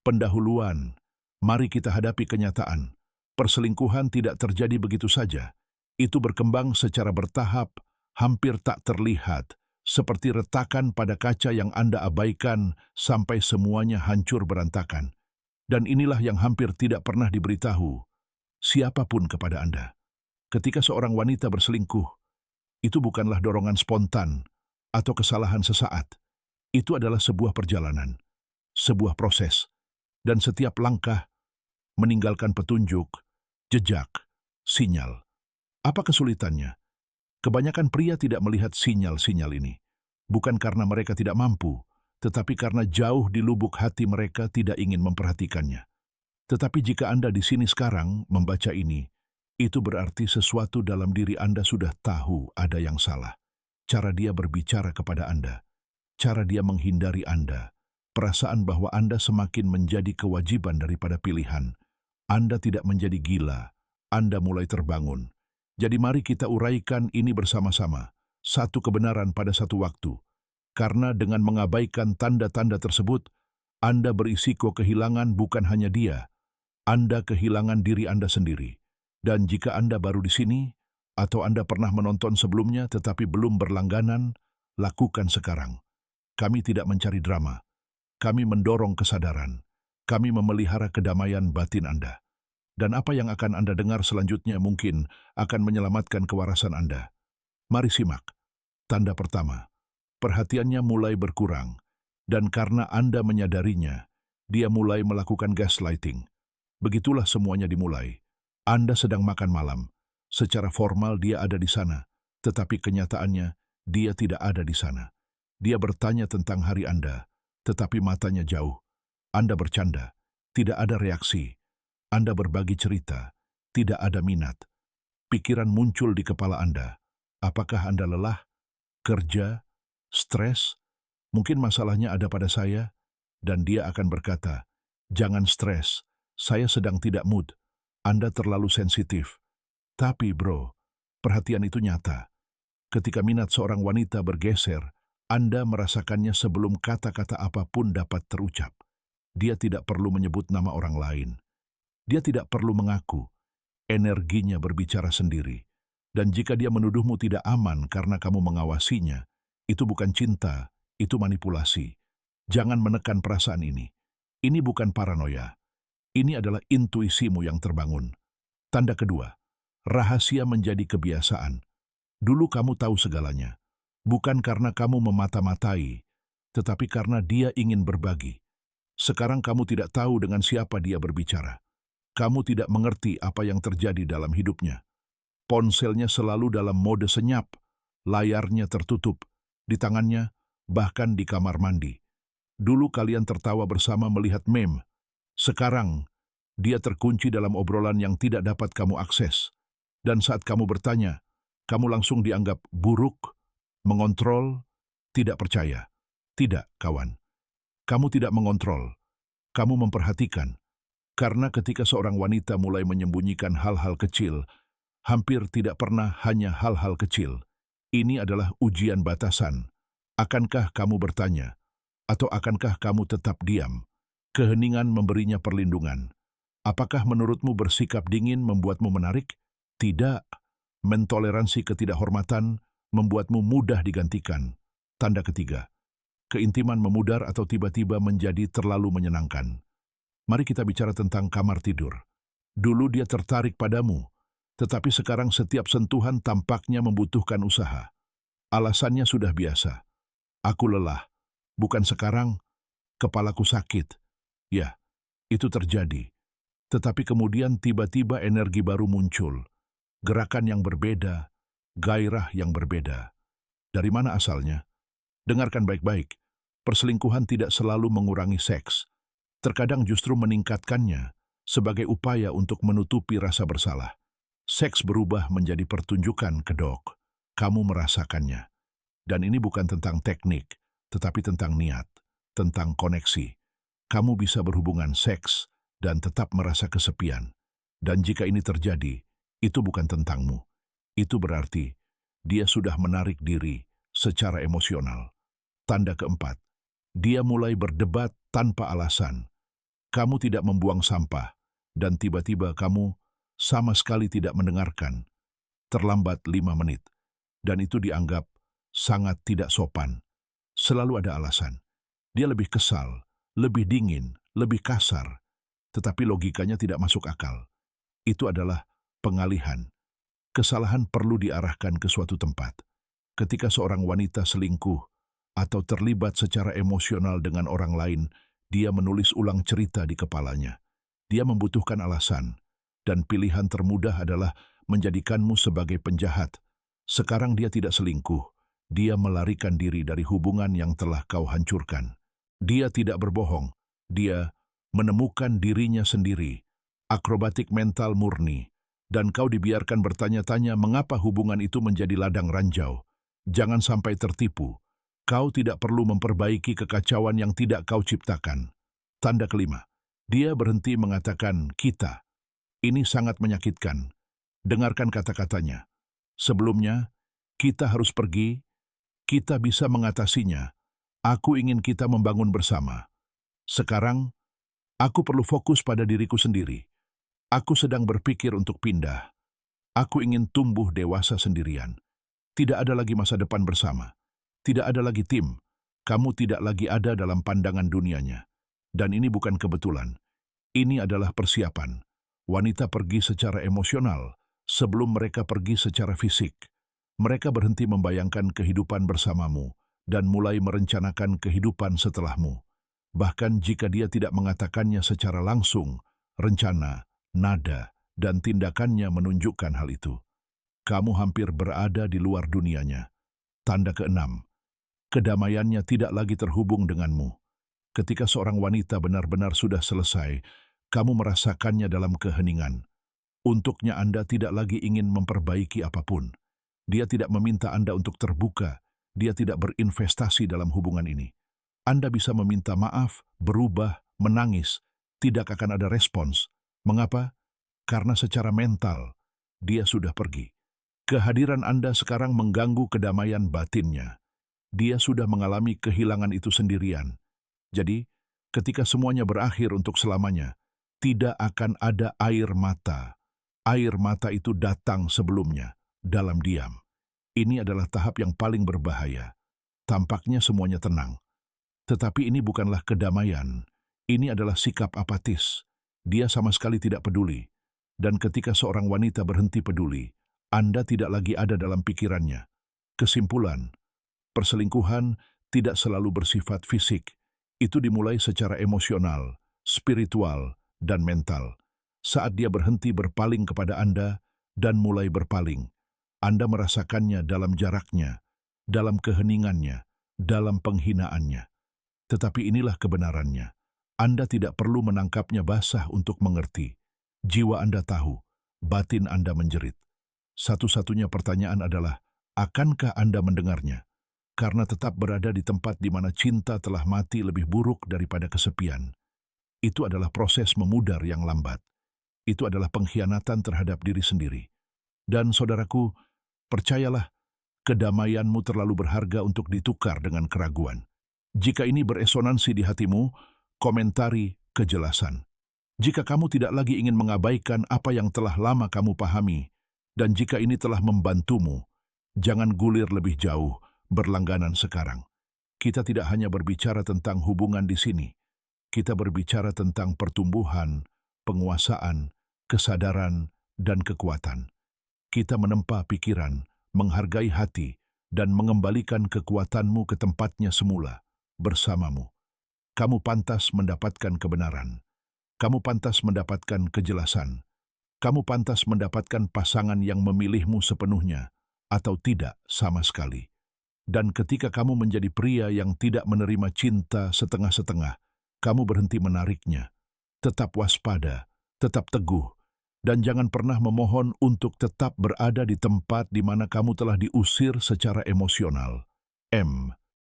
pendahuluan. Mari kita hadapi kenyataan. Perselingkuhan tidak terjadi begitu saja. Itu berkembang secara bertahap, hampir tak terlihat, seperti retakan pada kaca yang Anda abaikan sampai semuanya hancur berantakan. Dan inilah yang hampir tidak pernah diberitahu siapapun kepada Anda. Ketika seorang wanita berselingkuh, itu bukanlah dorongan spontan atau kesalahan sesaat. Itu adalah sebuah perjalanan, sebuah proses, dan setiap langkah meninggalkan petunjuk, jejak, sinyal. Apa kesulitannya? Kebanyakan pria tidak melihat sinyal-sinyal ini. Bukan karena mereka tidak mampu, tetapi karena jauh di lubuk hati mereka tidak ingin memperhatikannya. Tetapi jika Anda di sini sekarang membaca ini, itu berarti sesuatu dalam diri Anda sudah tahu ada yang salah. Cara dia berbicara kepada Anda, cara dia menghindari Anda, perasaan bahwa Anda semakin menjadi kewajiban daripada pilihan. Anda tidak menjadi gila, Anda mulai terbangun. Jadi mari kita uraikan ini bersama-sama, satu kebenaran pada satu waktu. Karena dengan mengabaikan tanda-tanda tersebut, Anda berisiko kehilangan bukan hanya dia, Anda kehilangan diri Anda sendiri. Dan jika Anda baru di sini, atau Anda pernah menonton sebelumnya tetapi belum berlangganan, lakukan sekarang. Kami tidak mencari drama, kami mendorong kesadaran, kami memelihara kedamaian batin Anda. Dan apa yang akan Anda dengar selanjutnya mungkin akan menyelamatkan kewarasan Anda. Mari simak. Tanda pertama, perhatiannya mulai berkurang, dan karena Anda menyadarinya, dia mulai melakukan gaslighting. Begitulah semuanya dimulai. Anda sedang makan malam. Secara formal dia ada di sana, tetapi kenyataannya dia tidak ada di sana. Dia bertanya tentang hari Anda, tetapi matanya jauh. Anda bercanda, tidak ada reaksi. Anda berbagi cerita, tidak ada minat. Pikiran muncul di kepala Anda. Apakah Anda lelah? Kerja? Stres? Mungkin masalahnya ada pada saya? Dan dia akan berkata, jangan stres, saya sedang tidak mood. Anda terlalu sensitif. Tapi bro, perhatian itu nyata. Ketika minat seorang wanita bergeser, Anda merasakannya sebelum kata-kata apapun dapat terucap. Dia tidak perlu menyebut nama orang lain. Dia tidak perlu mengaku, energinya berbicara sendiri. Dan jika dia menuduhmu tidak aman karena kamu mengawasinya, itu bukan cinta, itu manipulasi. Jangan menekan perasaan ini. Ini bukan paranoia. Ini adalah intuisimu yang terbangun. Tanda kedua, rahasia menjadi kebiasaan. Dulu kamu tahu segalanya. Bukan karena kamu memata-matai, tetapi karena dia ingin berbagi. Sekarang kamu tidak tahu dengan siapa dia berbicara. Kamu tidak mengerti apa yang terjadi dalam hidupnya. Ponselnya selalu dalam mode senyap, layarnya tertutup, di tangannya, bahkan di kamar mandi. Dulu kalian tertawa bersama melihat meme. Sekarang, dia terkunci dalam obrolan yang tidak dapat kamu akses. Dan saat kamu bertanya, kamu langsung dianggap buruk, mengontrol, tidak percaya. Tidak, kawan. Kamu tidak mengontrol. Kamu memperhatikan. Karena ketika seorang wanita mulai menyembunyikan hal-hal kecil, hampir tidak pernah hanya hal-hal kecil. Ini adalah ujian batasan. Akankah kamu bertanya? Atau akankah kamu tetap diam? Keheningan memberinya perlindungan. Apakah menurutmu bersikap dingin membuatmu menarik? Tidak. Mentoleransi ketidakhormatan membuatmu mudah digantikan. Tanda ketiga. Keintiman memudar atau tiba-tiba menjadi terlalu menyenangkan. Mari kita bicara tentang kamar tidur. Dulu dia tertarik padamu, tetapi sekarang setiap sentuhan tampaknya membutuhkan usaha. Alasannya sudah biasa. Aku lelah. Bukan sekarang, kepalaku sakit. Ya, itu terjadi. Tetapi kemudian tiba-tiba energi baru muncul. Gerakan yang berbeda, gairah yang berbeda. Dari mana asalnya? Dengarkan baik-baik. Perselingkuhan tidak selalu mengurangi seks. Terkadang justru meningkatkannya sebagai upaya untuk menutupi rasa bersalah. Seks berubah menjadi pertunjukan kedok. Kamu merasakannya. Dan ini bukan tentang teknik, tetapi tentang niat, tentang koneksi. Kamu bisa berhubungan seks dan tetap merasa kesepian. Dan jika ini terjadi, itu bukan tentangmu. Itu berarti dia sudah menarik diri secara emosional. Tanda keempat, dia mulai berdebat tanpa alasan. Kamu tidak membuang sampah, dan tiba-tiba kamu sama sekali tidak mendengarkan. Terlambat 5 menit, dan itu dianggap sangat tidak sopan. Selalu ada alasan. Dia lebih kesal, lebih dingin, lebih kasar, tetapi logikanya tidak masuk akal. Itu adalah pengalihan. Kesalahan perlu diarahkan ke suatu tempat. Ketika seorang wanita selingkuh atau terlibat secara emosional dengan orang lain, dia menulis ulang cerita di kepalanya. Dia membutuhkan alasan, dan pilihan termudah adalah menjadikanmu sebagai penjahat. Sekarang dia tidak selingkuh, dia melarikan diri dari hubungan yang telah kau hancurkan. Dia tidak berbohong, dia menemukan dirinya sendiri, akrobatik mental murni, dan kau dibiarkan bertanya-tanya mengapa hubungan itu menjadi ladang ranjau. Jangan sampai tertipu, kau tidak perlu memperbaiki kekacauan yang tidak kau ciptakan. Tanda kelima, dia berhenti mengatakan kita. Ini sangat menyakitkan. Dengarkan kata-katanya. Sebelumnya, kita harus pergi, kita bisa mengatasinya. Aku ingin kita membangun bersama. Sekarang, aku perlu fokus pada diriku sendiri. Aku sedang berpikir untuk pindah. Aku ingin tumbuh dewasa sendirian. Tidak ada lagi masa depan bersama. Tidak ada lagi tim. Kamu tidak lagi ada dalam pandangan dunianya. Dan ini bukan kebetulan. Ini adalah persiapan. Wanita pergi secara emosional sebelum mereka pergi secara fisik. Mereka berhenti membayangkan kehidupan bersamamu dan mulai merencanakan kehidupan setelahmu. Bahkan jika dia tidak mengatakannya secara langsung, rencana, nada, dan tindakannya menunjukkan hal itu. Kamu hampir berada di luar dunianya. Tanda keenam, kedamaiannya tidak lagi terhubung denganmu. Ketika seorang wanita benar-benar sudah selesai, kamu merasakannya dalam keheningan. Untuknya Anda tidak lagi ingin memperbaiki apapun. Dia tidak meminta Anda untuk terbuka. Dia tidak berinvestasi dalam hubungan ini. Anda bisa meminta maaf, berubah, menangis. Tidak akan ada respons. Mengapa? Karena secara mental, dia sudah pergi. Kehadiran Anda sekarang mengganggu kedamaian batinnya. Dia sudah mengalami kehilangan itu sendirian. Jadi, ketika semuanya berakhir untuk selamanya, tidak akan ada air mata. Air mata itu datang sebelumnya, dalam diam. Ini adalah tahap yang paling berbahaya. Tampaknya semuanya tenang. Tetapi ini bukanlah kedamaian. Ini adalah sikap apatis. Dia sama sekali tidak peduli. Dan ketika seorang wanita berhenti peduli, Anda tidak lagi ada dalam pikirannya. Kesimpulan, perselingkuhan tidak selalu bersifat fisik. Itu dimulai secara emosional, spiritual, dan mental. Saat dia berhenti berpaling kepada Anda dan mulai berpaling, Anda merasakannya dalam jaraknya, dalam keheningannya, dalam penghinaannya. Tetapi inilah kebenarannya. Anda tidak perlu menangkapnya basah untuk mengerti. Jiwa Anda tahu, batin Anda menjerit. Satu-satunya pertanyaan adalah, akankah Anda mendengarnya? Karena tetap berada di tempat di mana cinta telah mati lebih buruk daripada kesepian. Itu adalah proses memudar yang lambat. Itu adalah pengkhianatan terhadap diri sendiri. Dan saudaraku, percayalah, kedamaianmu terlalu berharga untuk ditukar dengan keraguan. Jika ini beresonansi di hatimu, komentari kejelasan. Jika kamu tidak lagi ingin mengabaikan apa yang telah lama kamu pahami, dan jika ini telah membantumu, jangan gulir lebih jauh, berlangganan sekarang. Kita tidak hanya berbicara tentang hubungan di sini. Kita berbicara tentang pertumbuhan, penguasaan, kesadaran, dan kekuatan. Kita menempa pikiran, menghargai hati, dan mengembalikan kekuatanmu ke tempatnya semula, bersamamu. Kamu pantas mendapatkan kebenaran. Kamu pantas mendapatkan kejelasan. Kamu pantas mendapatkan pasangan yang memilihmu sepenuhnya, atau tidak sama sekali. Dan ketika kamu menjadi pria yang tidak menerima cinta setengah-setengah, kamu berhenti menariknya. Tetap waspada, tetap teguh, dan jangan pernah memohon untuk tetap berada di tempat di mana kamu telah diusir secara emosional. M.